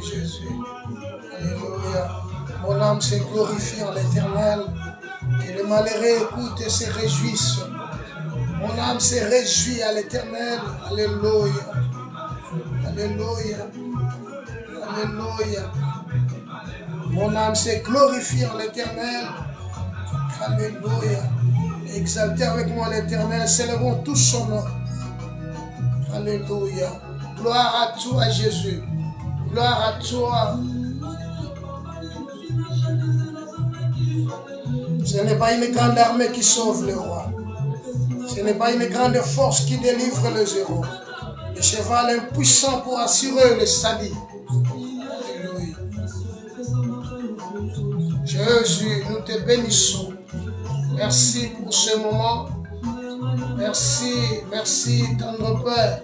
Jésus. Alléluia. Mon âme se glorifie en l'Éternel. Et les malheureux écoutent et se réjouissent. Mon âme se réjouit à l'Éternel. Alléluia. Alléluia. Alléluia. Mon âme se glorifie en l'Éternel. Alléluia. Exaltez avec moi l'Éternel. Célébrons tous son nom. Alléluia. Gloire à toi, Jésus. Gloire à toi. Ce n'est pas une grande armée qui sauve le roi. Ce n'est pas une grande force qui délivre le zéro. Le cheval impuissant pour assurer le salut. Alléluia. Jésus, nous te bénissons. Merci pour ce moment. Merci, tendre Père,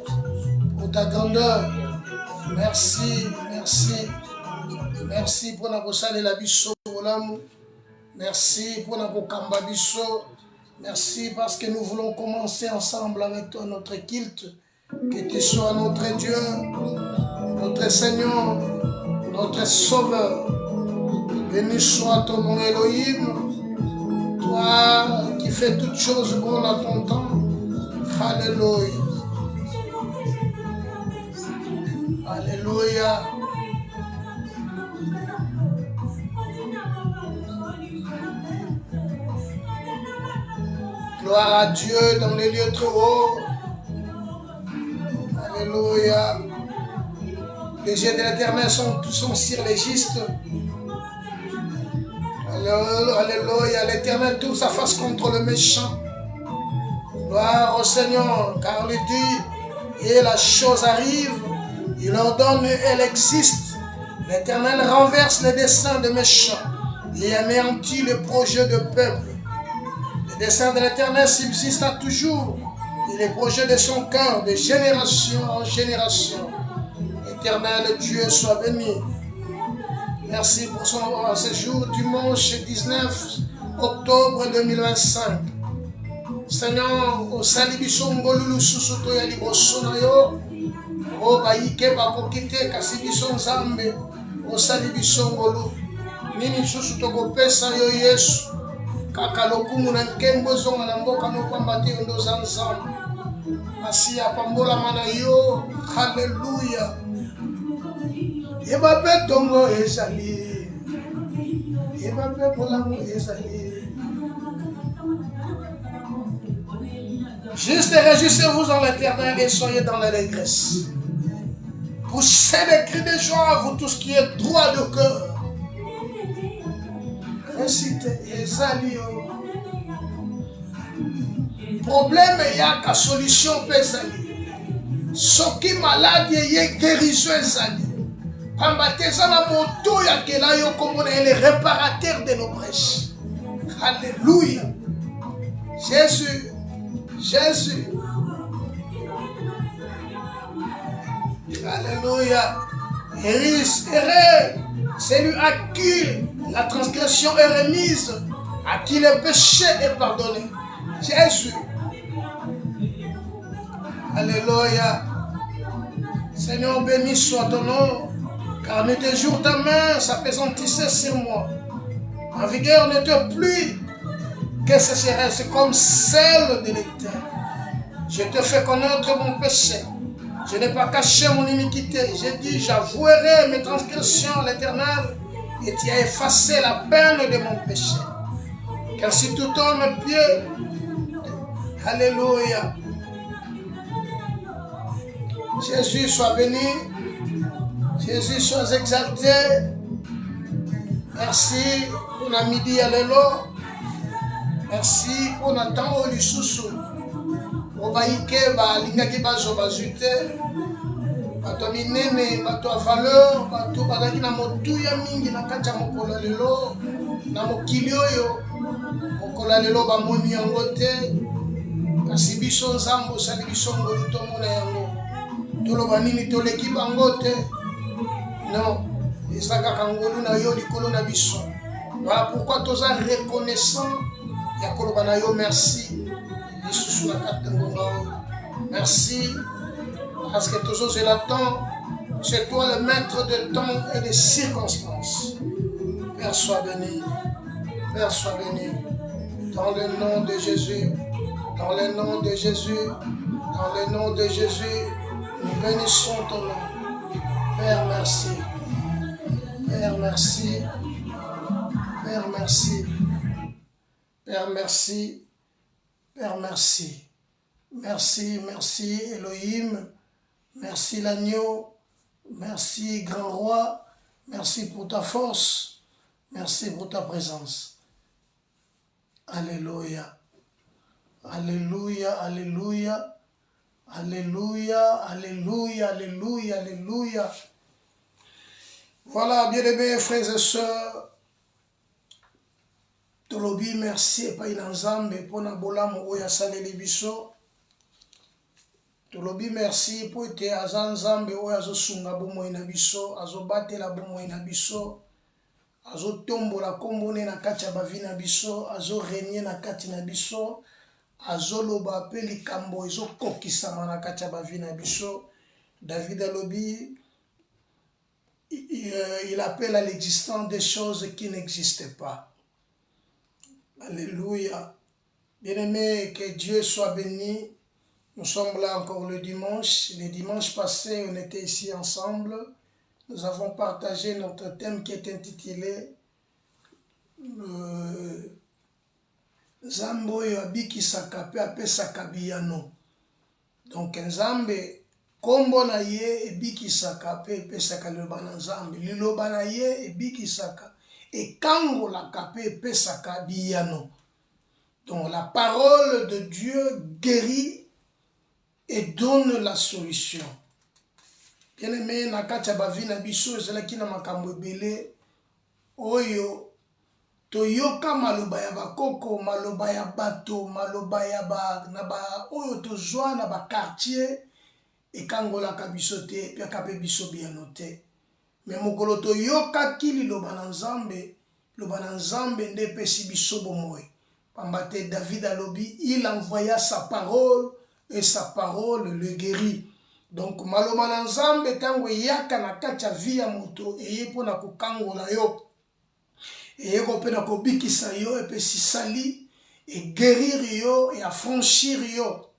pour ta grandeur. Merci pour la de la biso. Merci pour la kamba biso. Merci parce que nous voulons commencer ensemble avec toi notre culte. Que tu sois notre Dieu, notre Seigneur, notre Sauveur. Béni soit ton nom Elohim, toi qui fais toutes choses bonnes à ton temps. Alléluia. Alléluia. Gloire à Dieu dans les lieux trop hauts. Alléluia. Les yeux de l'Éternel sont sur les justes. Alléluia. L'Éternel tourne sa face contre le méchant. Gloire au Seigneur, car il dit, et la chose arrive, il ordonne et elle existe. L'Éternel renverse les desseins des méchants et anéantit les projets de peuple. Les desseins de l'Éternel subsistent toujours et les projets de son cœur de génération en génération. Éternel Dieu soit béni. Merci pour ce jour dimanche 19 octobre 2025. Seigneur, au salibiso ngolulu susuto ya liboso na yo, o baike bakokite kasi biso nzambe, o salibiso ngolu. Nini susuto kopesa yo Yesu, kaka lokumu na nkembo zonga na mboka no pambate yo ndo za nzambe. Asi apambola mana yo, haleluya. Eba pe tongo ezali, eba pe bolamu ezali. Juste réjouissez-vous en l'Éternel et soyez dans l'allégresse. Poussez des cris de joie, vous tous qui êtes droits de cœur. Récitez ezali. Problème il y a qu'à solution ezali. Soki malade y guérison ezali. Kambateza na moto ya kela yo komona est le réparateur de nos brèches. Alléluia. Jésus. Alléluia. Celui à qui la transgression est remise, à qui le péché est pardonné. Jésus. Alléluia. Seigneur, béni soit ton nom, car ne tes jours ta main s'appesantissait sur moi. Ma vigueur n'était plus que ce serait comme celle de l'éternel. Je te fais connaître mon péché. Je n'ai pas caché mon iniquité. J'ai dit, j'avouerai mes transgressions à l'Éternel et tu as effacé la peine de mon péché. Car si tout homme pied, alléluia. Jésus soit béni. Jésus soit exalté. Merci pour la midi à l'élo. Merci pour Nathan Olisusu. Obaïke ba lingaki bazo bazute. bato minene, bato a valeur, bato bazaki na motuya mingi na kati ya mokolo lelo, na mokili oyo, mokolo lelo bamoni yango te, kasi biso nzambe osali biso ngolu tomona yango. Toloba nini toleki bango te? Non, eza kaka ngolu na yo likolo na biso. Voilà pourquoi toza reconnaissant ya koloba na yo merci. Lisusu na kati ngonga oyo. Merci parce que toujours c'est le temps, c'est toi le maître de temps et des circonstances. Père sois béni, Père sois béni, dans le nom de Jésus, dans le nom de Jésus, dans le nom de Jésus, nous bénissons ton nom. Père merci, Père merci, Père merci, Père merci, Père merci. Merci, merci Elohim, merci l'agneau, merci grand roi, merci pour ta force, merci pour ta présence. Alléluia, alléluia, alléluia, alléluia, alléluia, alléluia, alléluia. Voilà, bien-aimés frères et sœurs, tolobi merci et pas inanzambe pour na bolamu oya saleli biso. Tolobi merci pour te azanzambe oyo azosunga bomoi na biso, azobatela bomoi na biso, azotombola kombone na kati ya bavi na biso, azorenye na kati na biso, azoloba pe likambo ezokokisama na kati ya bavi na biso. David alobi, il appelle à l'existence des choses qui n'existaient pas. Alléluia. Bien-aimé, que Dieu soit béni. Nous sommes là encore le dimanche. Le dimanche passé, on était ici ensemble. Nous avons partagé notre thème qui est intitulé Nzambe oyo abikisaka pe apesaka biyano. Donc Nzambe kombo na ye ebikisaka pe epesaka liloba na Nzambe. Liloba na ye ebikisaka ekangolaka pe epesaka biyano. Donc la parole de Dieu guérit et donne la solution. Bien-aimé, na kati ya bavi na biso ezalaki na makambo ebele oyo toyoka maloba ya bakoko, maloba ya bato, maloba ya oyo tozwa na bakartier ekangolaka biso te, epiaka pe biso biyano te. Mais mokolo toyokaki liloba na Nzambe, liloba na Nzambe nde epesi biso bomoi. Pamba te David alobi, il envoya sa parole et sa parole le guérit. Donc maloba na Nzambe tango yaka na kati ya vi ya moto eye pona kokangola yo, eye kopena kobikisa yo epesi sali e guérir yo e affranchir yo.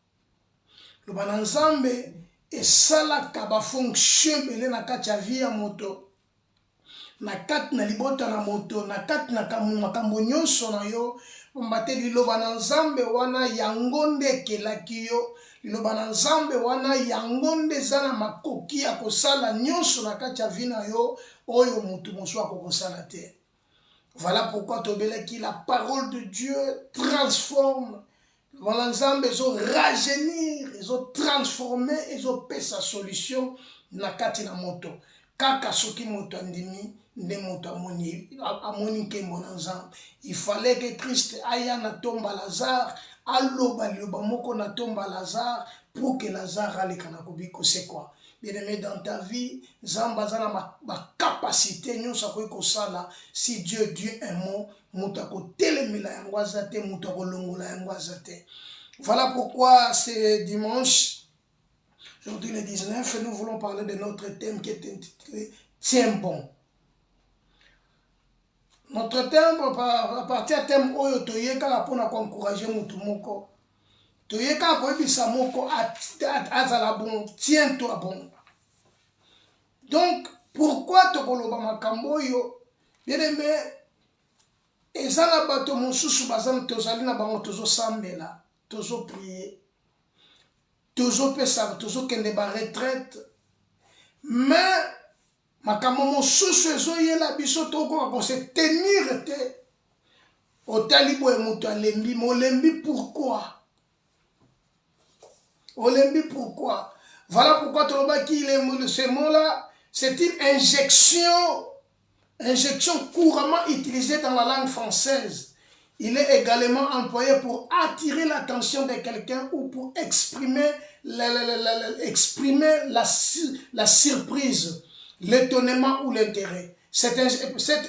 Loba na Nzambe esalaka ba fonction bele na kati ya vi ya moto, na kati na libota na moto, na kati na makambo nyonso na yo. Mbate liloba na Nzambe wana yango nde ekelaki yo, liloba na Nzambe wana yango nde eza na makoki ya kosala nyonso na kati ya vi na yo oyo mutu mosusu akokosala te. Voilà pourquoi tobelaki la parole de Dieu transforme. Liloba na Nzambe ezo rajeunir, ezo transformer, ezo pesa solution na kati na moto. Kaka soki moto andimi nde moto amoni nkembo na Nzambe. Il fallait que Christ aya na tomba Lazare, aloba liloba moko na tomba Lazare pour que Lazare aleka na kobiko. C'est quoi? Bien-aimé, dans ta vie, Nzambe aza na ma capacité nyonso akoki kosala. Si Dieu dit un mot, moto akotelemela yango aza te, moto akolongola yango aza te. Voilà pourquoi ce dimanche, aujourd'hui le 19, nous voulons parler de notre thème qui est intitulé Tiens bon. Notre thème, à partir du thème oyo toyeka pona ko encourager mutu moko. Toyeka ko ebisa moko azala bon, tiens-toi bon. Donc pourquoi tokoloba makambo yo? Bien-aimé, ezala bato mosusu bazana tozali na bango tozo sambela, tozo prier, tozo pesa, tozo kende ba retraite. Mais makambo mosusu ezoyela biso tokoka ko se tenir te. Otali boye mutu alembi, molembi pourquoi? Olembi pourquoi? Voilà pourquoi ce mot-là, c'est une injection couramment utilisée dans la langue française. Il est également employé pour attirer l'attention de quelqu'un ou pour exprimer la surprise, l'étonnement ou l'intérêt. Cette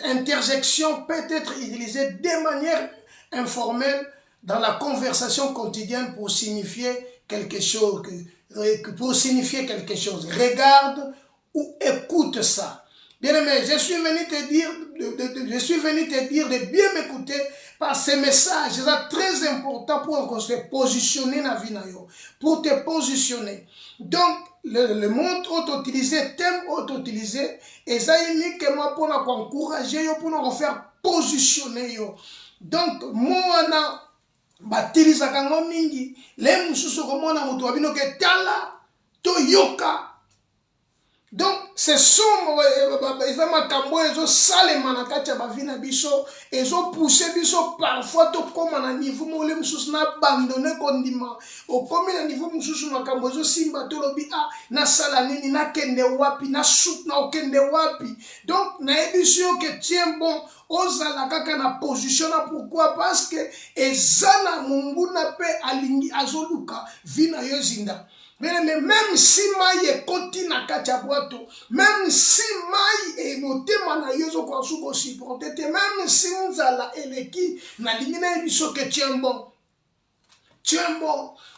interjection peut être utilisée de manière informelle dans la conversation quotidienne pour signifier quelque chose. Regarde ou écoute ça. Bien-aimé, je suis venu te dire de bien m'écouter par ces messages. C'est très important pour se positionner dans la vie. Pour te positionner. Donc, le monde auto-utilisé, thème auto-utilisé, et ça uniquement pour nous encourager, pour nous faire positionner. Donc, moi, batiliza kango mingi, le mususu komona mutu wabino ke tala, to yoka. Donc, ce sont les makambo ezo salema na kati ya bavina biso, ezo pousser biso parfois to koma na niveau mole mususu na abandonner kondima. Okomi na niveau mususu makambo ezo simba to lobi na sala nini na kende wapi na soup na okende wapi. Donc, na ebiso que tiens bon ozala kaka na position na pourquoi parce que ezana mungu na pe alingi azoluka vina yo zinda. Mais même si maï est continue na kachaboato, même si maï est motema na yozo kwa suko supporter, même si nzala eleki na lingina ebiso que tiens bon,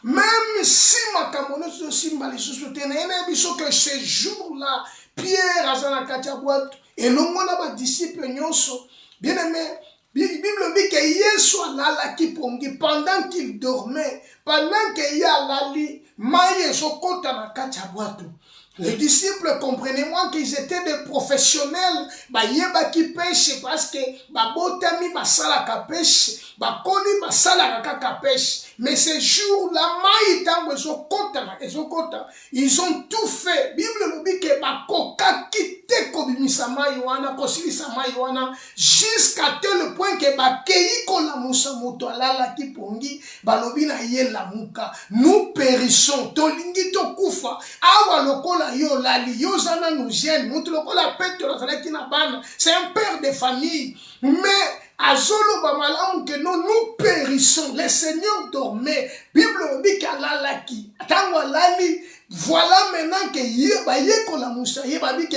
même si makamono so simba les sociétés na ena ebiso que ce jour-là Pierre azana kachaboato et l'ongona ba disciple nyonso, bien aimé. Bible dit que Yesu alalaki pongi pendant qu'il dormait, pendant qu'il y a lali, maïe sokota na kachaboato. Les disciples, comprenez-moi qu'ils étaient des professionnels, yeba ki pêche parce que botami basala pêche, koni basala ka pêche. Mais ces jours-là, maïe tango esokota, ils ont tout fait. Bible nous dit que bakoka kite kobimisa maï wana, kosilisa maï wana, jusqu'à tel point que bakei kola musa moto alala ki pongi, balobi na ye la muka. Nous périssons, tolingi to kufa, awa lokola yo lali, yo zana nous gêne, mutu lokola pete la ki na bana, c'est un père de famille, mais azolo bamalam que nous périssons, le Seigneur dormait, Bible dit qu'alalaki, tango lali. Voilà maintenant que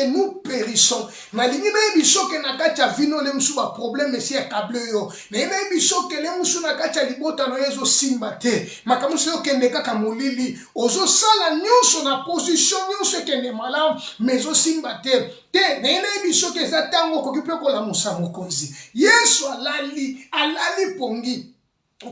nous périssons. Na lingi na biso ke na kacha vino le musu ba problème si câble yo. Na biso ke le musu na kacha libota no yezo simbate. Makamuso yo kende kaka molili. Ozo sala nyonso na position nyonso kende malam mais zo simbate. Te na biso ke za tango kokipe ko la musa mokonzi. Yesu alali pongi.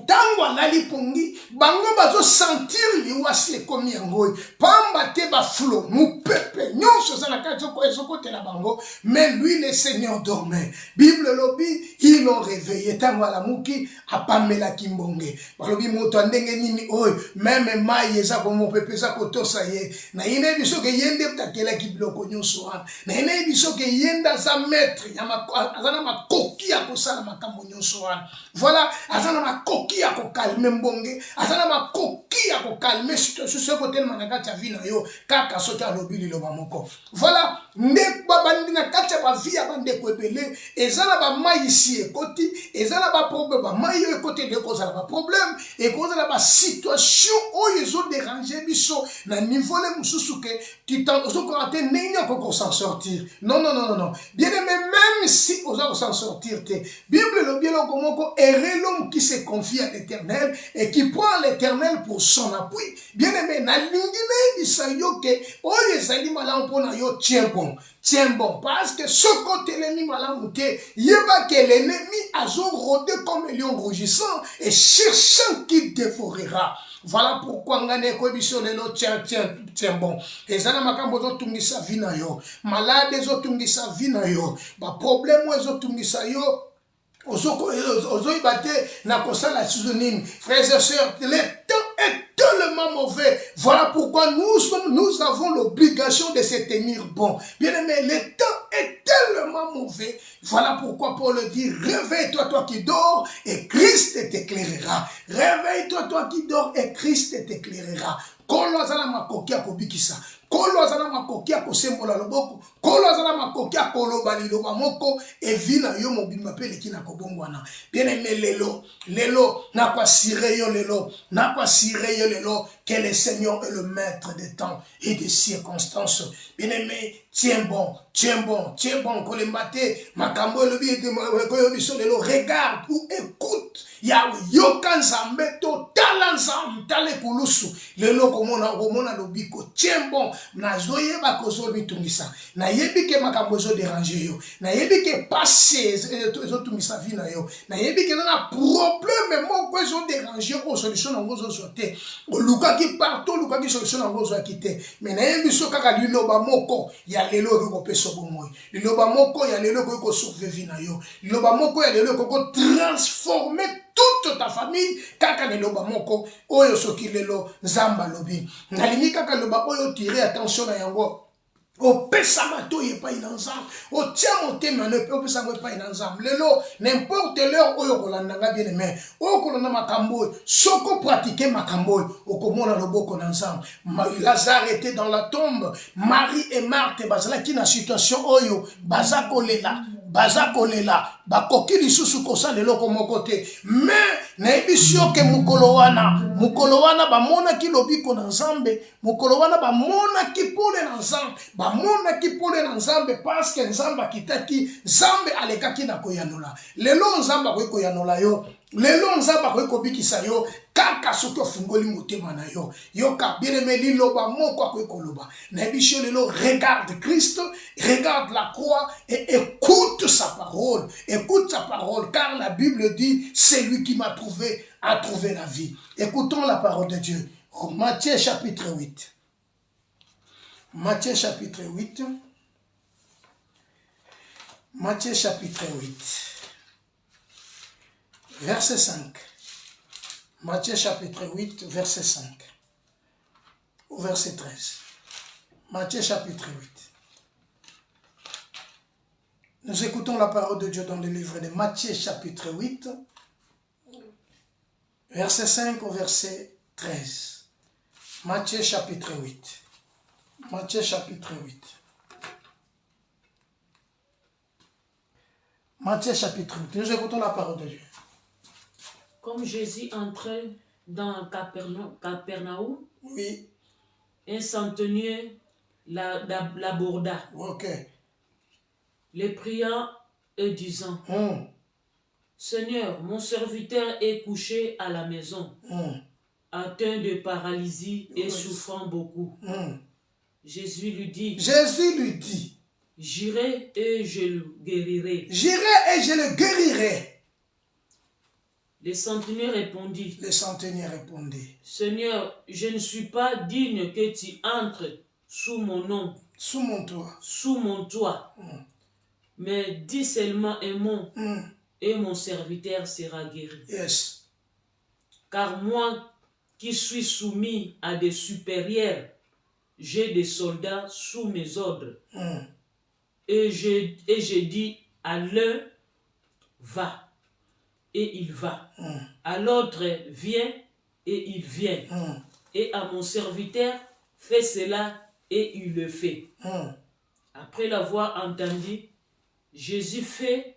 Tango alali pongi, bango bazo sentir liwasi ekomi yango. Pamba te ba flo, mu pepe, nyonso za na kati ezokotela bango, mais lui le Seigneur dormait. Bible lobi, ils l'ont réveillé. Tango alamuki, apamela kimbonge. Balobi moto andenge nini oy, même mai eza komo pepe za kotosa ye. Na ine biso ke yende takela ki bloko nyonso wana. Na ine biso ke yenda za maître, azana makoki ya kosala makambo nyonso wana. Voilà, azana makoki qui a calmé mbonge, azana makoki a calmé sur ce côté manaka ta vie na yo, kaka sota lobili lo bamoko. Voilà, ne babandi na kacha ba vie abande ko ebele, ezala ba mai ici ekoti, ezala ba problème ba mai yo ekoti de cause la ba problème et cause la ba situation o yezo déranger biso na niveau le mususu ke tu t'en ko raté nenya ko s'en sortir. Non. Bien aimé, même si on va s'en sortir te. Bible lo bien lo komoko erre l'homme qui se confie à l'Éternel et qui prend l'Éternel pour son appui. Bien aimé, na lingine bisayo ke o yezali malam pona yo tiens bon, parce que ce côté l'ennemi malam te yeba que l'ennemi a rôdé comme un lion rugissant et cherchant qui dévorera. Voilà pourquoi ngane ko biso lelo tiens bon. Ezana makambo zo tungisa vina yo, malade zo tungisa vina yo, ba problème zo tungisa yo. Ozo ibate na kosala suzonine. Frères et sœurs, le temps est tellement mauvais. Voilà pourquoi nous avons l'obligation de se tenir bon. Bien aimé, le temps est tellement tellement mauvais. Voilà pourquoi Paul dit, réveille-toi, toi qui dors, et Christ t'éclairera. Réveille-toi, toi qui dors, et Christ t'éclairera. Kolo azala makoki akobikisa. Kolo azala makoki akosembola loboko. Kolo azala makoki akoloba liloba moko. Evina yo mobimba pe leki na kobongwana. Bien aimé lelo. Lelo na kwa sire yo lelo. Na kwa sire yo lelo. Que le Seigneur est le maître des temps et des circonstances. Bien aimé, tiens bon, tiens bon, tiens bon. Kolembate makambo lobi ete koyo biso lelo. Regarde ou écoute. Yahweh yoka nzambe to tala nzambe tale kulusu. Lelo komona lobiko tiens bon. Na zoye ba kozo bitungisa. Na yebi ke makambo zo déranger yo. Na yebi ke passer zo tungisa vie na yo. Na yebi ke na problème moko zo déranger ko solution ngo zo sote. Luka ki partout luka ki solution ngo zo akite. Mais na yebi so kaka liloba moko ya lelo ko peso bomoy. Liloba moko ya lelo ko sauver vie na yo. Liloba moko ya lelo ko transformer toute ta famille kaka liloba moko oyo soki lelo nzamba lobi. Nalingi kaka loba oyo tirer attention na yango. Opesa mato yepa inanzam. Otia motema ne pe opesa ngo yepa inanzam. Lelo n'importe l'heure oyo kolandanga bien aimé. Oyo kolanda makambo. Soko pratiquer makambo. Okomona loboko nanzam. Lazare était dans la tombe. Marie et Marthe bazala ki na situation oyo bazako lela. Bazako lela. Bakoki lisusu kosa lelo komoko te. Mais na ebisio ke mukolo wana bamona ki lobiko na nzambe. Mukolo wana bamona ki pole na nzambe. Bamona ki pole na nzambe parce que nzambe kitaki nzambe alekaki na koyanola. Lelo nzambe ko koyanola yo. Lelo nzamba ko kobikisa yo kaka soki ofungoli motema na yo. Yo ka bien aimé liloba moko ko koloba. Na bisho lelo regarde Christ, regarde la croix et écoute sa parole. Écoute sa parole car la Bible dit c'est lui qui m'a trouvé a trouvé la vie. Écoutons la parole de Dieu. Matthieu chapitre 8. Matthieu chapitre 8. Matthieu chapitre 8. Verset 5. Matthieu chapitre 8, verset 5. Au verset 13. Matthieu chapitre 8. Nous écoutons la parole de Dieu dans le livre de Matthieu chapitre 8, verset 5 au verset 13. Matthieu chapitre 8. Matthieu chapitre 8. Matthieu chapitre 8. Nous écoutons la parole de Dieu. Comme Jésus entrait dans Capernaum, oui, un centenier l'aborda, okay, le priant et disant, Seigneur, mon serviteur est couché à la maison, atteint de paralysie et souffrant beaucoup. Jésus lui dit, j'irai et je le guérirai. J'irai et je le guérirai. Le centenier répondit, Seigneur, je ne suis pas digne que tu entres sous mon nom, sous mon toit. Mais dis seulement un mot et mon serviteur sera guéri. Yes. Car moi qui suis soumis à des supérieurs, j'ai des soldats sous mes ordres. Et je dis à l'un, va. Et il va. À l'autre, viens, et il vient. Et à mon serviteur, fais cela, et il le fait. Après l'avoir entendu, Jésus fit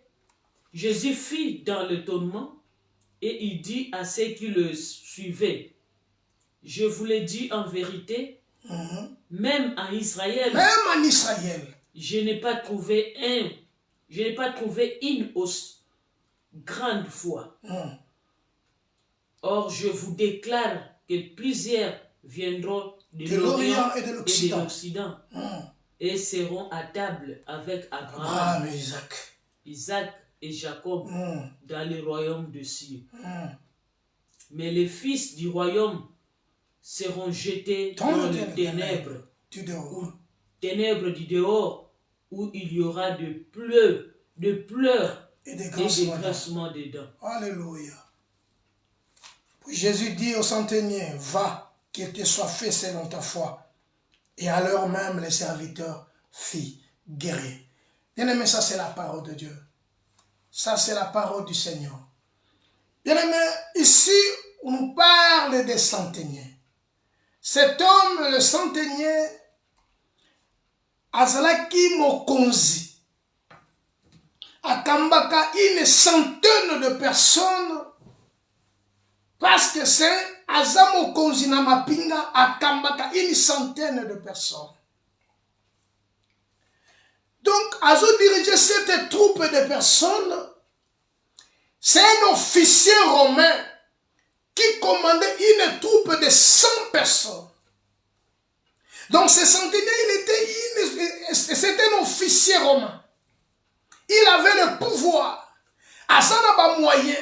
dans l'étonnement, et il dit à ceux qui le suivaient, je vous le dis en vérité, même en Israël, je n'ai pas trouvé une aussi grande foi. Or, je vous déclare que plusieurs viendront de l'Orient et de l'Occident et seront à table avec Abraham, Isaac et Jacob dans le royaume de cieux. Mais les fils du royaume seront jetés dans les ténèbres du dehors, où il y aura de pleurs et des grincements des dents. Alléluia. Puis Jésus dit au centenier, va, qu'il te soit fait selon ta foi. Et à l'heure même, les serviteurs firent guérir. Bien-aimé, ça c'est la parole de Dieu. Ça c'est la parole du Seigneur. Bien-aimé, ici, on nous parle des centeniers. Cet homme, le centenier, azalaki mokonzi. Akambaka une centaine de personnes parce que c'est azamokonzi na mapinga akambaka une centaine de personnes. Donc, Azo dirigeait cette troupe de personnes. C'est un officier romain qui commandait une troupe de 100 personnes. Donc, ce centenier, c'était un officier romain. Il avait le pouvoir. Azana ba moyen.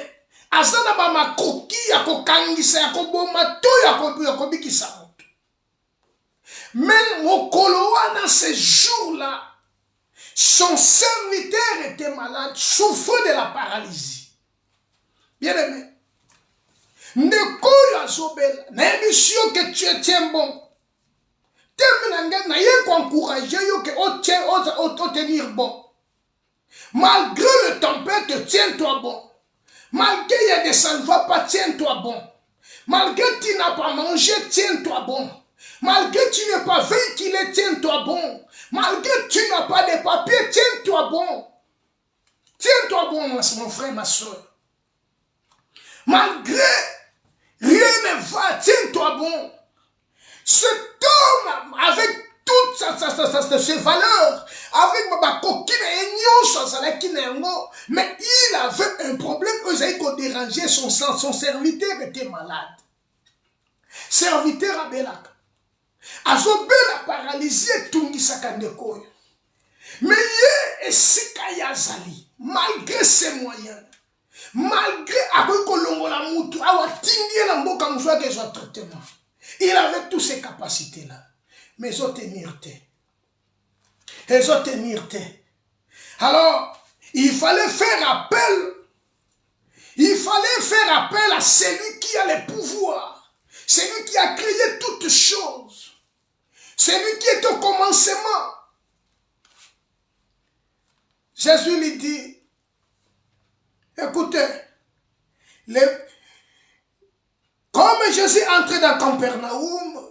Azana ba makoki ya kokangisa ya koboma to ya kobikisa moto. Mais mokolo wana ce jour-là, son serviteur était malade, souffrait de la paralysie. Bien aimé, ndeko ya zobela, na émission que tu es bon. Terminanga na ye ko encourager yo que o tenir bon. Malgré le tempête, tiens-toi bon. Malgré il y a des ça ne va pas, tiens-toi bon. Malgré tu n'as pas mangé, tiens-toi bon. Malgré tu n'es pas véhiculé, tiens-toi bon. Malgré tu n'as pas de papiers, tiens-toi bon. Tiens-toi bon, mon frère, ma soeur. Malgré rien ne va, tiens-toi bon. Cet homme, avec toutes ses valeurs, avec ma coquine et mais il avait un problème, il avait dérangé son serviteur était malade. Serviteur à Belak. Azobé la paralysie tungisaka ndekoyo. Mais ye esikaya zali, malgré ses moyens, malgré akoy kolongola mutu awa tindie na mboka mzwa ke zo traitement. Il avait toutes ces capacités là. Mais ils ont tenir tête. Ils ont tenir tête. Alors, il fallait faire appel. Il fallait faire appel à celui qui a le pouvoir. Celui qui a créé toutes choses. Celui qui est au commencement. Jésus lui dit, écoutez, comme Jésus entrait dans Capernaum,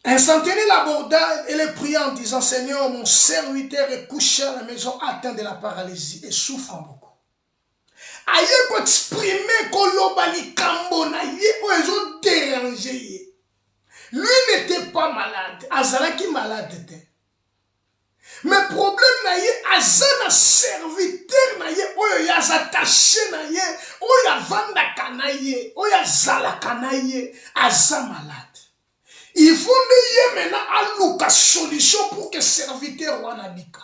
un centenier l'aborda et le pria en disant, Seigneur, mon serviteur est couché à la maison atteint de la paralysie et souffrant beaucoup. Aïe ko exprimer kolobali kambo na ye o ezo déranger. Lui n'était pas malade, azalaki malade était. Mais problème na ye azana serviteur na ye oyo ya attaché na ye oyo vanda kana ye oyo zala kana ye aza malade. Il faut que maintenant aluka solution pour que serviteur wana bika.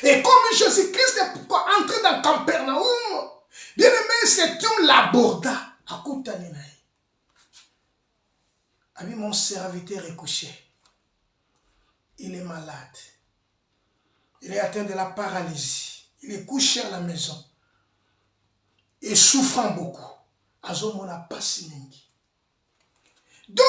Et comme Jésus-Christ est entré dans Capernaum, bien aimé, cet homme l'aborda. Ami, mon serviteur est couché. Il est malade. Il est atteint de la paralysie. Il est couché à la maison. Et souffrant beaucoup. Azomona pasiningi. Donc,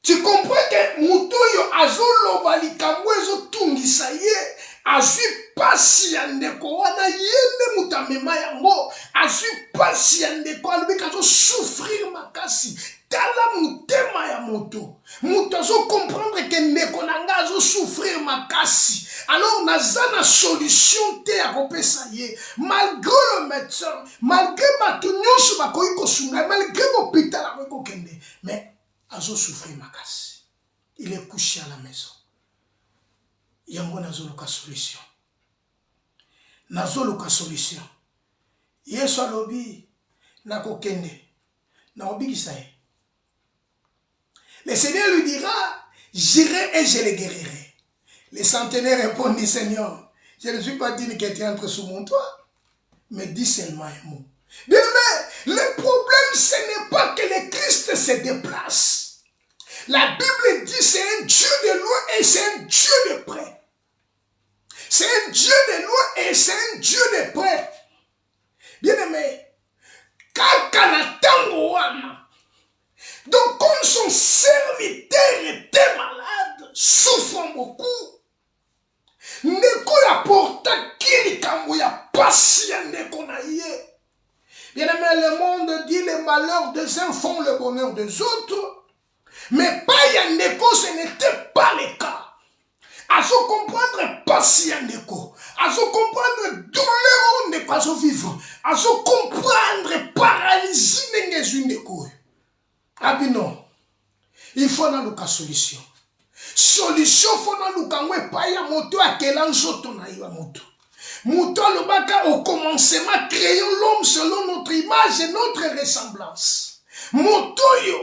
tu comprends que Moutoyo Azolo Balikambo Ezo Tungisaye azui pasi ya ndeko wana yende mutamema yango azui pasi ya ndeko alobeka azo souffrir makasi tala mutema ya moto muto azo comprendre que ndeko nanga azo souffrir makasi alors naza na solution te ya kopesa ye malgré le médecin malgré bato nyonso bakoki kosunga malgré l'hôpital akoki kokende mais azo souffrir makasi il est couché à la maison. Yango nazoluka solution. Nazoluka solution. Yesu alobi na kokende. Na obikisa ye. Le Seigneur lui dira, j'irai et je le guérirai. Le centenaire répondit, Seigneur, je ne suis pas digne que tu entres sous mon toit, mais dis seulement un mot. Bien, mais le problème, ce n'est pas que le Christ se déplace. La Bible dit c'est un Dieu de loin et c'est un Dieu de près. C'est un Dieu de loin et c'est un Dieu de près. Bien aimé, donc comme son serviteur était malade, souffrant beaucoup, ne apporta kilikambo ya pasi ya ndeko na ye. Bien-aimé, le monde dit les malheurs des uns font le bonheur des autres. Mais pas Yandeko, ce n'était pas le cas. À se comprendre pasi Yandeko. À se comprendre douleur on n'est pas au vivre. À se comprendre paralysie n'est Yandeko. Ah bien non. Il faut dans le cas solution. Solution faut dans le cas où pas ya moto à quel anjoto na ya moto. Moto le baka au commencement créons l'homme selon notre image et notre ressemblance. Moto yo.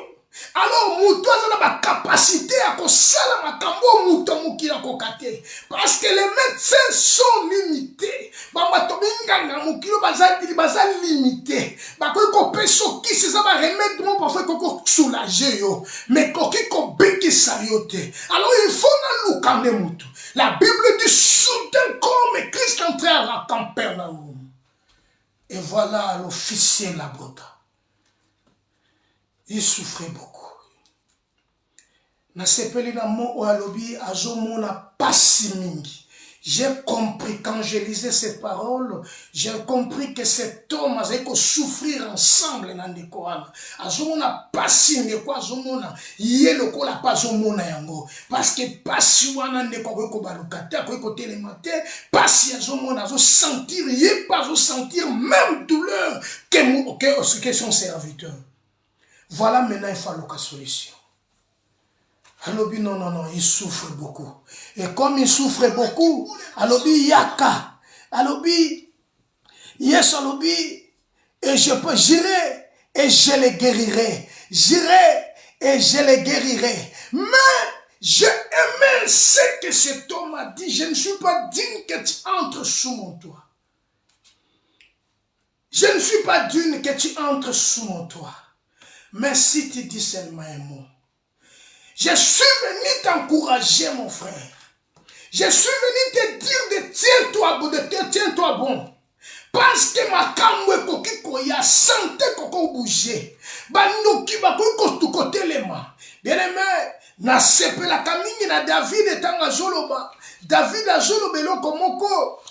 Alors moto a la capacité à kosala makambo moto mukila kokate. Parce que les médecins sont limités. Bamba tobinga na mukilo baza limité. Bakoy ko peso ki c'est ça va remettre mon parfois ko soulager yo. Mais koki ko beki sayote. Alors il faut na lukane moto. La Bible dit soudain comme Christ entrait à la Capernaum. Et voilà l'officier Labrota. Il souffrait beaucoup. J'ai compris quand je lisais ces paroles, j'ai compris que cet homme avait que souffrir ensemble dans le Coran. Azomona pasi ndeko azomona yelo ko la pasomona yango parce que pasi wana ndeko ko balukata ko telemate pasi azomona azo sentir yé pas azo sentir même douleur que son serviteur. Voilà maintenant il faut la solution. Alobi non, il souffre beaucoup. Et comme il souffre beaucoup, alobi yaka, alobi, yes alobi, et j'irai et je les guérirai. J'irai et je les guérirai. Mais j'ai aimé ce que cet homme a dit. Je ne suis pas digne que tu entres sous mon toit. Je ne suis pas digne que tu entres sous mon toit. Mais si tu dis seulement un mot, je suis venu t'encourager, mon frère. Je suis venu te dire de tiens-toi bon. Parce que ma kamwe koki koya santé koko bouger. Banoki bako tout côté les mains. Bien aimé, na sepe la kamini na David etanga zoloba. David azoloba eloko moko.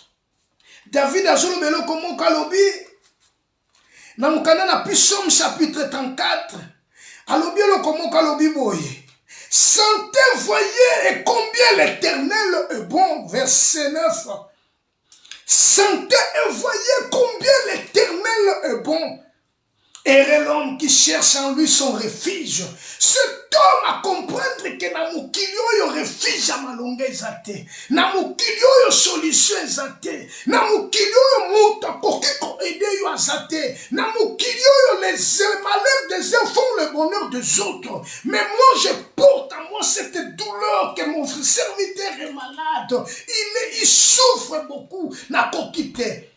David azoloba eloko moko alobi. Na mukana na Psaume chapitre 34. Alobi eloko moko alobi boye. Sentez, voyez et combien l'Éternel est bon. Verset 9. Sentez et voyez combien l'Éternel est bon. Et l'homme qui cherche en lui son refuge. Cet homme a comprendre que na mukili oyo refuge à malonga ezate. Na mukili oyo solution ezate. Na mukili oyo muta koki ko aider yo azate. Na mukili oyo les malheurs des uns font le bonheur des autres. Mais moi je porte à moi cette douleur que mon serviteur est malade. Il souffre beaucoup. Na kokite.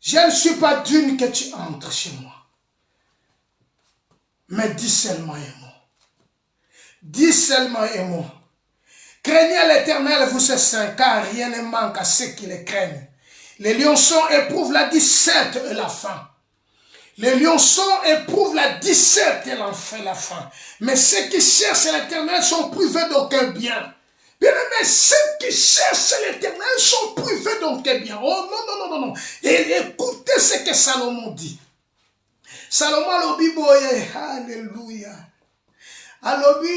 Je ne suis pas digne que tu entres chez moi. Mais dis seulement un mot. Dis seulement un mot. Craignez l'Éternel, vous ces saints, car rien ne manque à ceux qui le craignent. Les lionceaux éprouvent la disette et la faim. Les lionceaux éprouvent la disette et la faim. Mais ceux qui cherchent l'Éternel sont privés d'aucun bien. Bien aimé, ceux qui cherchent l'Éternel sont privés d'aucun bien. Oh non. Et écoutez ce que Salomon dit. Salomon alobi boye, alléluia. Alobi,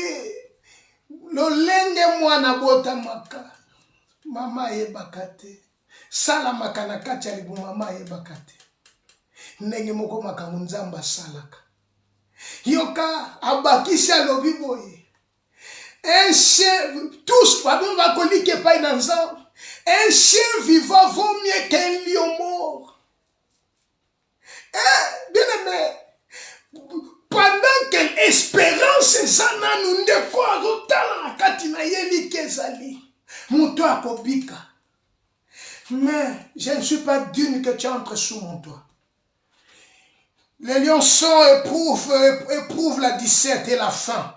lolenge mwana bota maka, mama yebakate. Sala makana kati alibu mama yebakate. Nenge moko makamunzamba salaka. Yoka abakisi alobi boye. Un chien, tous, pardon, va colliquer pas dans un. Un chien vivant vaut mieux qu'un lion mort. Bien aimé, pendant que l'espérance est en nous, de quoi rotala katina yeli kezali, mon toit kobika. Mais je ne suis pas digne que tu entres sous mon toit. Les lionceaux éprouvent la disette et la faim.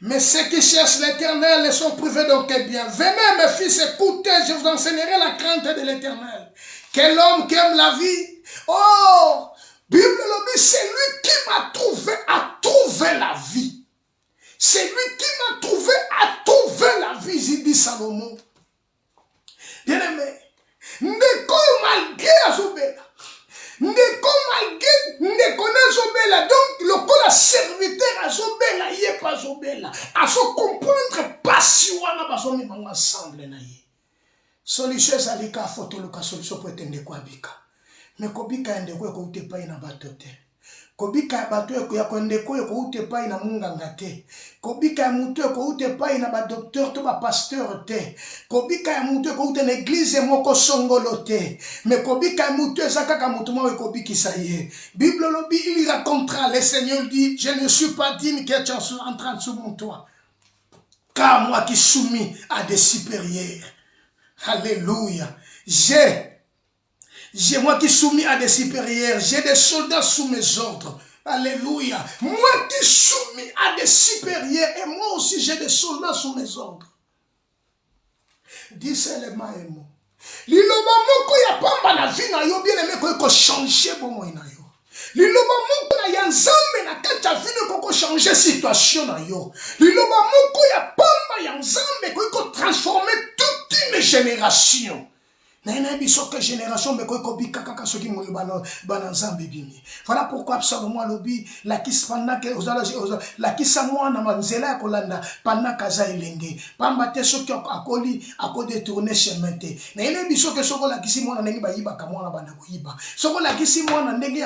Mais ceux qui cherchent l'Éternel sont privés d'aucun bien. Venez mes fils, écoutez, je vous enseignerai la crainte de l'Éternel. Quel homme qui aime la vie. Oh, Bible le dit, c'est lui qui m'a trouvé à trouver la vie. C'est lui qui m'a trouvé à trouver la vie, il dit Salomon. Bien aimé, Solution zalika photo luka solution pour être ndeko abika. Mais kobika ndeko ko utepa ina batote. Kobika bato ya ko ndeko ko utepa ina munganga te. Kobika mutu ko utepa ina ba docteur to ba pasteur te. Kobika ya mutu ko ute na église moko songolo te. Mais kobika mutu ezaka ka mutu mo ko bikisa ye. Bible lobi il racontera, le Seigneur dit, je ne suis pas digne que tu sois en train de sous mon toit. Car moi qui suis soumis à des supérieurs. Alléluia. J'ai moi qui suis soumis à des supérieurs. J'ai des soldats sous mes ordres. Alléluia. Moi qui suis soumis à des supérieurs. Et moi aussi j'ai des soldats sous mes ordres. Dis seulement un mot. Liloba moko ya pamba na vie na yo bien aimé ko changer bon moi na yo. Liloba moko na ya nzambe na kati ya vie ko changer situation na yo. Liloba moko ya pamba ya nzambe ko transformer toute une génération. Voilà pourquoi Psalmo lobi la kis pendant que la kisa moi na manzela kolanda pendant kaza elenge pamba te soki akoli akodetourner chemin te na ene biso ke soko la kisi moi na ndenge bayiba ka mwana banda koyiba soko la kisi moi na ndenge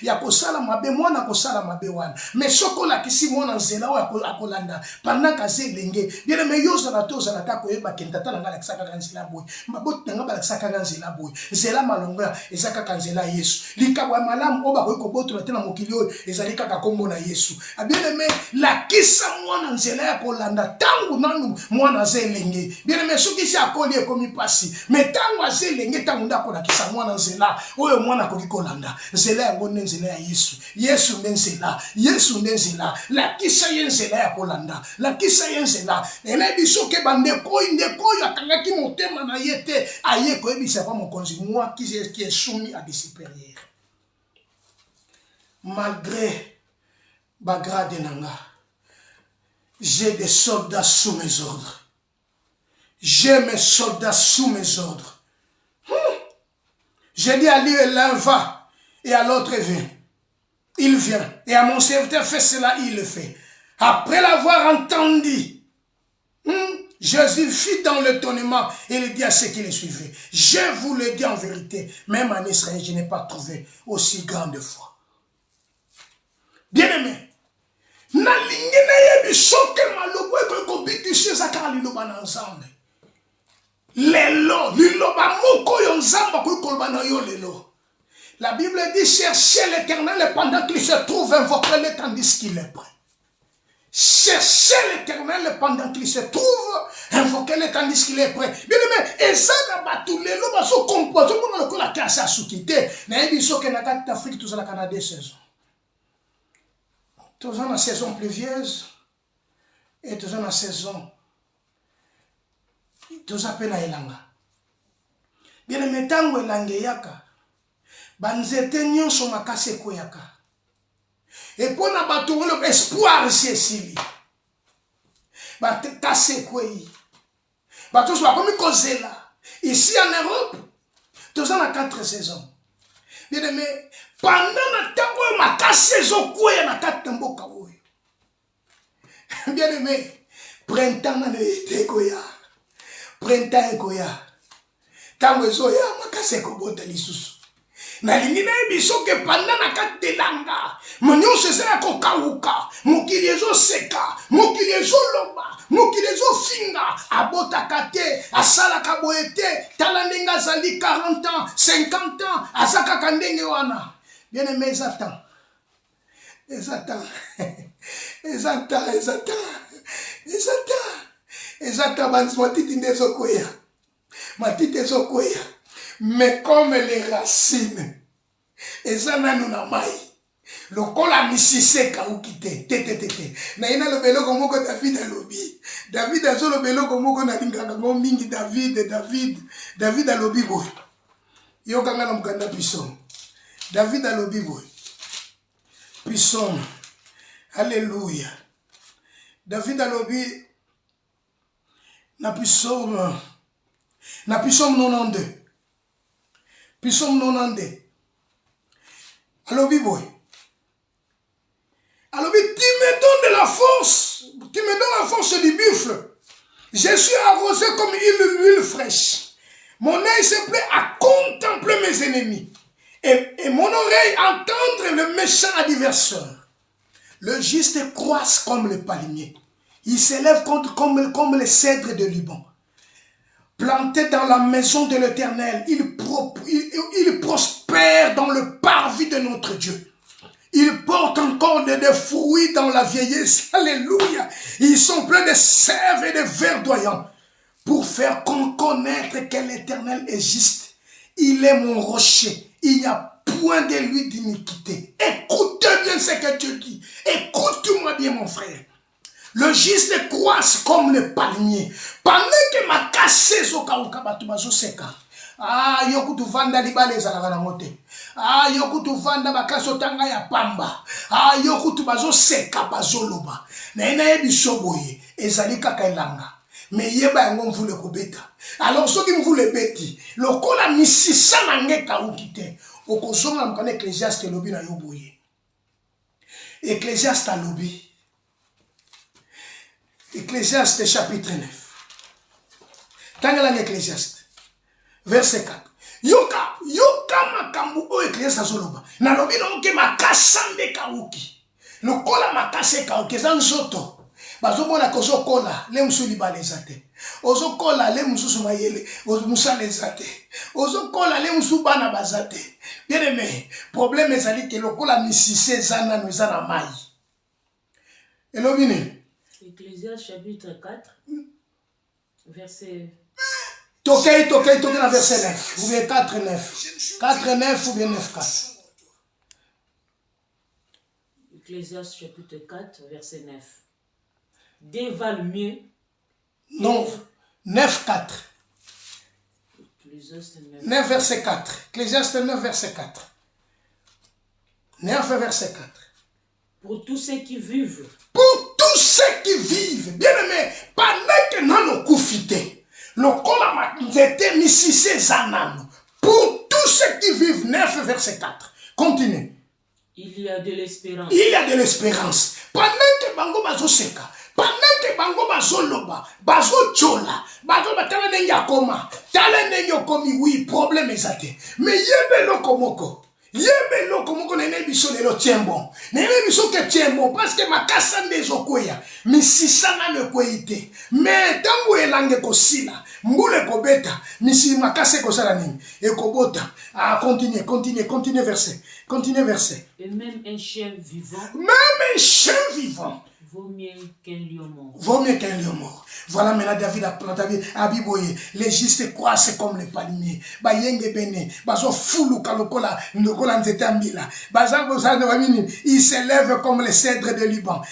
ya kosala mabe mwana kosala mabe wana mais soko la kisi moi na nzela o akolanda pendant kaza elenge bien mais yoza na toza na ta koyeba kentata na ngala kisaka kanzela boy mabot na ngala kisaka kanzela boy zela malonga ezaka kanzela Yesu likabwa malamu oba ko boto na mokili oyo ezali kaka kombo na Yesu bien aimé la kisa mwana nzela ya kolanda tangu nanu mwana zelenge bien aimé soki si akoli ekomi pasi mais tangu azelenge tangu ndako na kisa mwana nzela oyo mwana koki kolanda nzela yango nde nzela ya Yesu Yesu nde nzela Yesu nde nzela la kisa ye nzela ya kolanda la kisa ye nzela ene biso ke bandeko ndeko ya kangaki motema na yete aye ko ebisa pa mokonzi moi qui est soumis à des supérieurs. Malgré Bagrade Nanga, j'ai des soldats sous mes ordres. J'ai mes soldats sous mes ordres. J'ai dit à lui, l'un va, et à l'autre vient. Il vient. Et à mon serviteur fait cela, il le fait. Après l'avoir entendu, Jésus fit dans l'étonnement et il dit à ceux qui le suivaient, je vous le dis en vérité, même en Israël, je n'ai pas trouvé aussi grande foi. Bien-aimé, na lingi na yebi soke malobo eko bikisi zakara liloba na nzambe. Lelo, liloba moko yo nzamba ko koloba na yo lelo. La Bible dit cherchez l'Éternel pendant qu'il se trouve, invoquez-le tandis qu'il est prêt. Cherchez l'Éternel pendant qu'il se trouve, invoquez-le tandis qu'il est prêt. Bien aimé, et ça n'a pas tout les lots, parce qu'on compose, on a la casse à soukité. Mais il dit que dans l'Afrique, tout ça, la Canada, saison. Tout ça, la saison pluvieuse, et tout ça, la saison, tout ça, pena elanga. Bien aimé, tango elange yaka, banzete nyon so makase koyaka. Et pour na bato espoir c'est ba kase kwei bato so comme kozela ici en Europe tous en 4 saisons bien aimé pendant na tango ma saison kwei na 4 mboka oyo bien aimé printemps na été koya printemps ekoya tango ezoya makase ko bota lisusu na lingina biso ke pendant na katelanga monyo sezela ko kauka mokili ezo seka mokili ezo loba mokili ezo finga abota kate asala kaboete tala ndenge zali 40 ans 50 ans azaka kandenge wana bien aimé Satan banzi matiti ndezo koya matiti ezo koya mais comme les racines eza nanu na mai lokola misise kaukite tete na ina lo beloko moko David alobi David azolo beloko moko na lingaka ngo mingi David alobi boy yo kanga na mukanda Psalm David alobi boy Psalm alléluia David alobi na Psalm 92 Psalm 92 alobi boy alobi tu me donnes de la force, tu me donnes la force du buffle, je suis arrosé comme une huile fraîche. Mon œil se plaît à contempler mes ennemis. Et mon oreille entendre le méchant adversaire. Le juste croisse comme le palmier. Il s'élève comme les cèdres de Liban. Planté dans la maison de l'Éternel, il prospère dans le parvis de notre Dieu. Il porte encore des fruits dans la vieillesse. Alléluia. Ils sont pleins de sève et de verdoyants pour faire connaître que l'Éternel est juste. Il est mon rocher. Il n'y a point de lui d'iniquité. Écoutez bien ce que Dieu dit. Écoute-moi bien, mon frère. Le juste croisse comme le palmier. Pendant que ma cassé zokauka batubazo seka. Ah, yoku tu vanda libale zalagana mote. Ah, yoku tu vanda bakaso tanga ya pamba. Ah, yoku tu bazo seka bazoloba. Na ina yebi soboye. Ezali kaka elanga. Mais yeba yango mvule kobeta. Alors soki mvule beti. Lokola misisa na ngeka ukite. Okozonga mkane Ecclésiaste lobi na yoboye. Ecclésiaste lobi. Ecclésiaste chapitre 9. Tangala Ecclésiaste. Verset 4. Yoka makambu o Ecclésiaste azoloba. Na lobi na oke makasande kauki. Lokola makase kauki zanzoto. Bazomona kozokola le musuli balezate. Ozokola le mususu mayele, omusala ezate. Ozokola le musu bana bazate. Bien aimé, problème ezali ke lokola misise zana no zana mai. Elobine. Ecclésiaste chapitre 4 verset Toquez dans verset 9. Ou bien 4, 9. 4, 9 ou bien 9, 4. Ecclésiaste chapitre 4 verset 9. Dévale mieux. Non, 9, 4. 9 verset 4. Ecclésiaste 9 verset 4. 9 verset 4. Pour tous ceux qui vivent. Pour tous ceux qui vivent. Bien aimé, pendant que nous koufite. Le kola était misissé zanano. Pour tous ceux qui vivent. 9 verset 4. Continue. Il y a de l'espérance. Il y a de l'espérance. Pendant que bango bazo seka. Pendant que bango bazo loba. Bazo chola. Bazo batala nengi akoma. Tala nengi okomi. Oui, problème ezate. Mais yebe loko moko. Yebe loko moko nene biso lelo tiembo. Nene biso ke tiembo. Parce que makasa ndezo kweya. Misisana ne kweyite. Mais tangu elange kosila. Mbule kobeta. Misi makase kosala nini. Ekobota. Ah, continue verset. Continue verset. Et même un chien vivant. Même un chien vivant. Vaut mieux qu'un lion mort. Vaut mieux qu'un lion mort. Voilà maintenant David a planté Abiboye. Les justes croissent comme les palmiers. Bayenge bene. Bazo foulou kalokola. Ndokola nzete ambila. Bazo il s'élève comme les cèdres de Liban.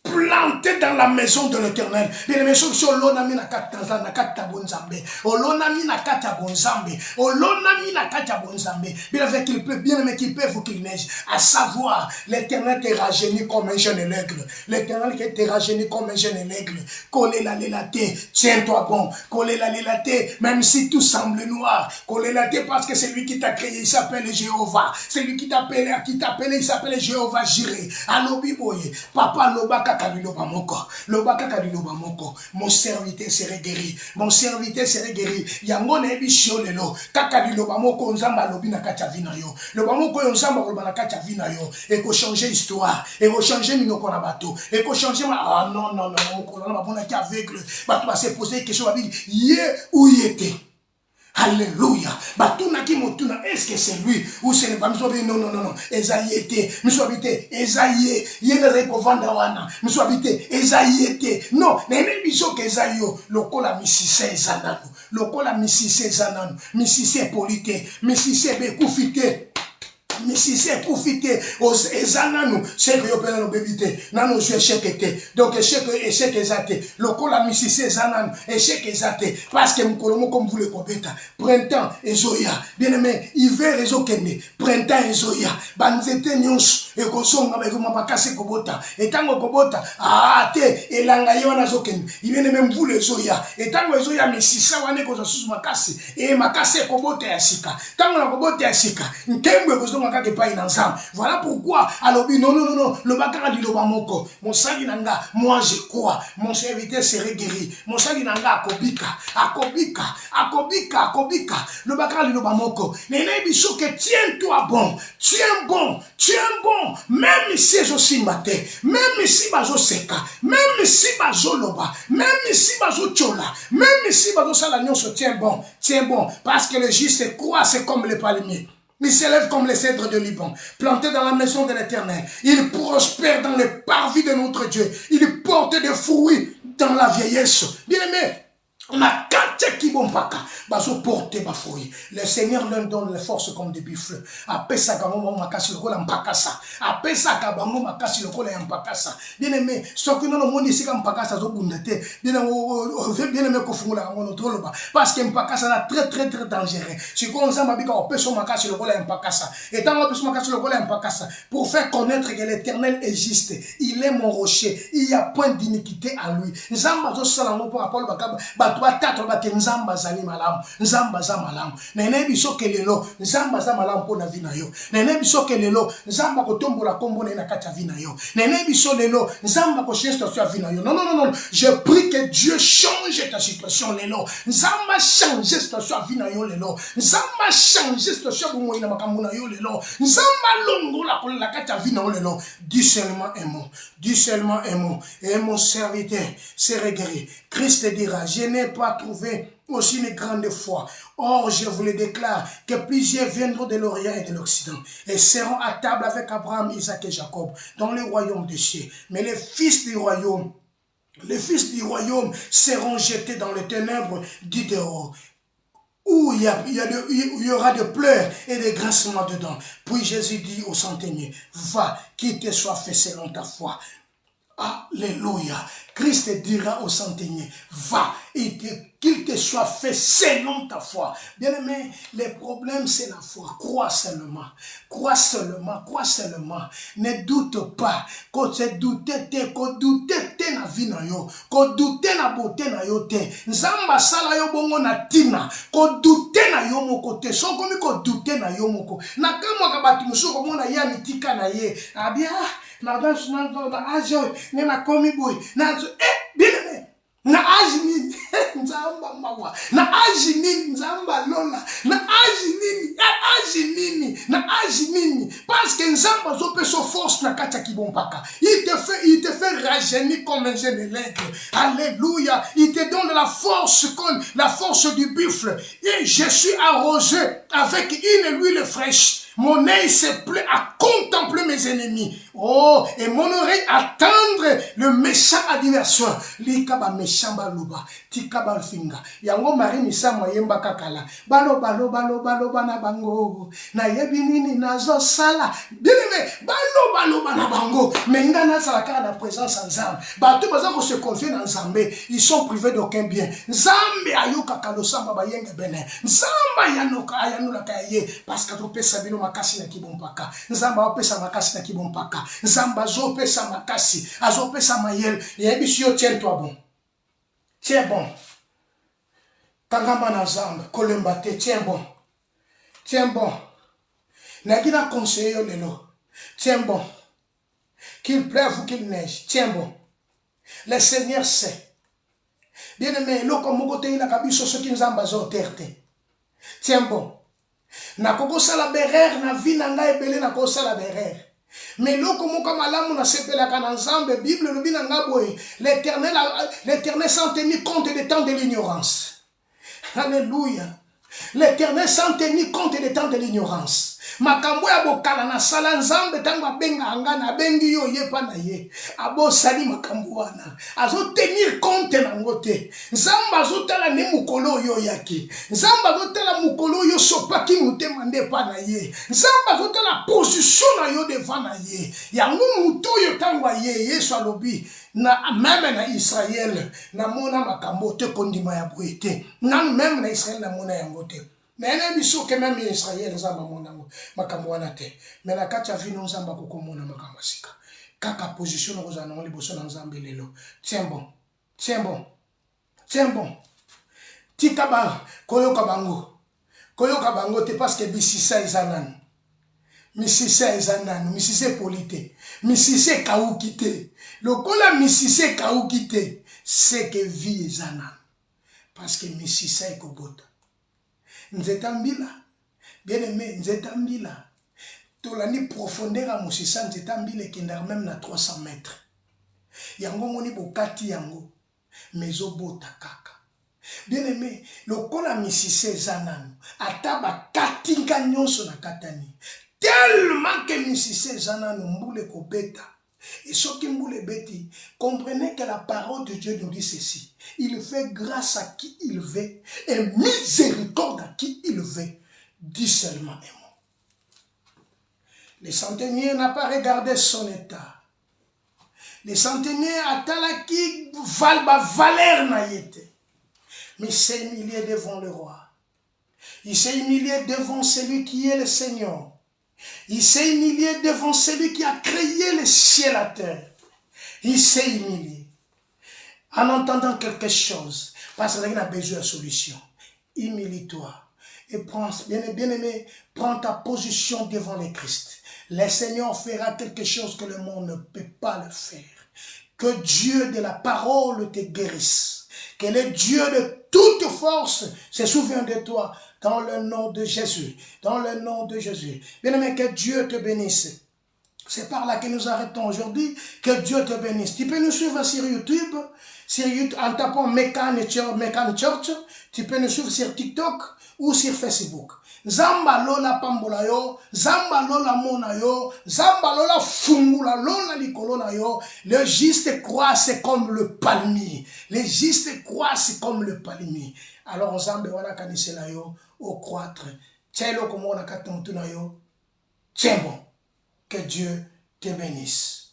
Planté dans la maison de l'Éternel. Bien aimé, sur l'onami na kata na kata bonzambe. Olonami na kata bonzambe. Olonami na kata bonzambe. Bien aimé qu'il peut, bien aimé qu'il peut ou qu'il neige. À savoir, l'Éternel te rajeunit comme un jeune aigle. L'Éternel qui te rajeunit comme un jeune aigle. Collez la lélaté, tiens-toi bon. Collez la lélaté, même si tout semble noir. Collez la lélaté parce que c'est lui qui t'a créé, il s'appelle Jéhovah. C'est lui qui t'a appelé, il s'appelle Jéhovah Jireh. Alobi boye, papa lobaka. Mon serviteur serait guéri. Mon serviteur serait guéri. Yango na ebisho lelo. Kaka liloba moko nzamba lobi na kati ya vina yo. Loba moko yo nzamba loba na kati ya vina yo. Et ko changer histoire. Et ko changer minoko na bato. Et ko changer ah non moko na babona ki aveugle. Bato ba se poser question ba bi ye ou yete. Alléluia. Batuna ki motuna, est-ce que c'est lui ou ce n'est pas? Non. Esaïe était. Miswabité. Esaïe. Yenazai kovanda wana. Miswabité. Esaïe était. Non. Nene biso ke Esaïe. Lokola misise zananu. Lokola misise zananu. Misise polite. Misise bekufite. Mais si c'est profiter aux ezananu, c'est que yo pena no bébité, nano je échec était. Donc échec ezate. Le kola misi c'est ezananu, échec ezate parce que mukolomo comme vous le kobeta. Printemps ezoya. Bien aimé, hiver ezokende. Printemps ezoya. Banzete nyonso e kosonga ba ko mapakase kobota. Et tango kobota, ah te elanga yo na zokende. Bien aimé mvule ezoya. Et tango ezoya misisa wane ko susu makase. Et makase kobota ya sika. Tango na kobota ya sika. Nkembe ko kaka ke pa inanzam. Voilà pourquoi alors non non non non le bakara di loba moko mon sali nanga moi je crois mon serviteur serait guéri mon sali nanga akobika le bakara di loba moko nene biso que tiens-toi bon même si je suis maté même si bazo seka même si bazo loba même si bazo chola même si bazo sala nyonso tiens bon parce que le juste croit c'est comme les palmiers. Il s'élève comme les cèdres de Liban, planté dans la maison de l'Éternel. Il prospère dans les parvis de notre Dieu. Il porte des fruits dans la vieillesse. Bien-aimé, on a quatre qui vont pas baso porter ma fruit. Le Seigneur leur donne les forces comme des buffles. Après ça, quand on makasi le kola mpakasa. Après ça, quand on makasi le kola mpakasa. Bien aimé, ce que nous avons ici comme mpakasa zo bundete. Bien aimé ko fungula ngono toloba. Parce que mpakasa est très dangereux. Si on s'en mabika on peut son makasi le kola mpakasa. Et tant on peut son makasi le kola mpakasa pour faire connaître que l'Éternel existe. Il est mon rocher. Il y a point d'iniquité à lui. Nzamba zo sala ngo pour apolo bakaba. Batata bate nzamba zali malamu nzamba za malamu nene biso kelelo nzamba za malamu po na vina yo nene biso kelelo nzamba ko tombola kombo na kata vina yo nene biso lelo nzamba ko changer situation vina yo non je prie que Dieu change ta situation lelo nzamba change situation vina yo lelo nzamba change situation bo moina makambo na yo lelo nzamba longola ko la kata vina yo lelo dis seulement un mot et mon serviteur sera guéri. Christ dira, je n'ai pas trouvé aussi une grande foi. Or, je vous le déclare que plusieurs viendront de l'Orient et de l'Occident et seront à table avec Abraham, Isaac et Jacob dans le royaume des cieux. Mais les fils du royaume seront jetés dans les ténèbres du dehors, où il y aura de pleurs et de grincements dedans. Puis Jésus dit au centenier, va, qu'il te soit fait selon ta foi. Alléluia. Christ dira au centenier, va, et qu'il te soit fait selon ta foi. Bien aimé, les problèmes c'est la foi. Crois seulement. Ne doute pas. Quand tu doutes, na vie na yo. Quand doute na beauté na yo te. Nzamba sala yo bongo na tina. Quand doute na yo moko te. So komi ko doute na yo moko. Na kama kabati musuko mona ya mitika na ye. Abia. Na danse na ajo ne na komi boy na bien aimé na aji nini nzamba mawa na aji nini nzamba lola na aji nini parce que nzamba zo pe so force na kata kibompaka il te fait rajeunir comme un jeune l'aigle. Alléluia. Il te donne la force comme la force du buffle et je suis arrosé avec une huile fraîche. Mon œil se plaît à contempler mes ennemis. Oh, et mon oreille attendre le méchant adversaire. Likaba méchant baluba, tikaba finga. Yango mari misa moyemba kakala. Balo bana bango. Na yebi nini nazo sala. Bien-aimé, balo bana bango. Menga na sala ka na présence en Nzambe. Bato baza ko se confier dans Nzambe, ils sont privés d'aucun bien. Nzambe ayoka kalosamba bayenge bene. Nzamba yanoka ayanula kaye parce que to pesa bino makasi na kibompaka. Nzamba opesa makasi na kibompaka. Nzamba azopesa makasi, azopesa mayel. Yebisio tiens-toi bon. Tiens bon. Kangamba na Nzamba, kolembate tiens bon. Tiens bon. Nagina conseiller lelo. Tiens bon. Qu'il pleuve ou qu'il neige, tiens bon. Le Seigneur sait. Bien-aimé, loko moko te ina kabiso soki Nzamba zo terte. Tiens bon. Na koko sala berer na vie na ngai ebele na koko sala berer. Mais loko moko malamu na sepelaka na Nzambe Bible lobi na nga boye l'Éternel s'en tenir compte des temps de l'ignorance. Alléluia. L'Éternel s'en tenir compte des temps de l'ignorance. Makambo ya bokala na sala Nzambe tango abenga anga na bengi yo yepa na ye abo sali makambo wana azo tenir compte na ngote Nzamba azo tala ne mukolo yo yaki Nzamba azo tala mukolo yo sopaki mutema nde pa na ye Nzamba azo tala position na yo devant na ye yango muto yo tango ye Yesu alobi na même na Israël na mona makambo te kondima ya boete na même na Israël na mona yango te. Mais biso que même Israël Nzamba mona makambo wana te. Mais na kati ya vino Nzamba kokomona makambo sika. Kaka position na kozana ngoli boso na Nzambe lelo. Tiens bon. Tika ba koyoka bango te parce que bisisa ezanani. misisa ezanano, misisa polite, misisa kaukite. Lokola misisa kaukite, c'est que vie ezanano. Parce que misisa ekobota. Nzetambila, bien aimé, nzetambila. Tolani profondeur à musisa nzetambila ekendaka même na 300 mètres. Yango moni bokati yango, mezo bota kaka. Bien aimé, lokola misisa ezanano, ataba katinga nyonso na katani. Tellement que misisa ezanano mbule kobeta. Et ce qui mboule beti, comprenez que la parole de Dieu nous dit ceci. Il fait grâce à qui il veut et miséricorde à qui il veut. Dis seulement un mot. Le centenier n'a pas regardé son état. Le centenier a talaki valeur na yete. Mais il s'est humilié devant le roi. Il s'est humilié devant celui qui est le Seigneur. Il s'est humilié devant celui qui a créé le ciel et la terre. Il s'est humilié. En entendant quelque chose, parce qu'il a besoin de solution. Humilie-toi. Et prends, bien aimé, prends ta position devant le Christ. Le Seigneur fera quelque chose que le monde ne peut pas le faire. Que Dieu de la parole te guérisse. Que le Dieu de toute force se souvienne de toi. Dans le nom de Jésus. Dans le nom de Jésus. Bien-aimé, que Dieu te bénisse. C'est par là que nous arrêtons aujourd'hui. Que Dieu te bénisse. Tu peux nous suivre sur YouTube en tapant Mekan Church. Tu peux nous suivre sur TikTok ou sur Facebook. Zamba lola pambola yo, zamba lola mona yo, zamba lola fungula lola likolona yo. Le juste croisse comme le palmier. Le juste croisse comme le palmier. Alors zamba wana kanisela yo au croître. Tchelo comme on a katontu na yo. Tiens bon. Que Dieu te bénisse.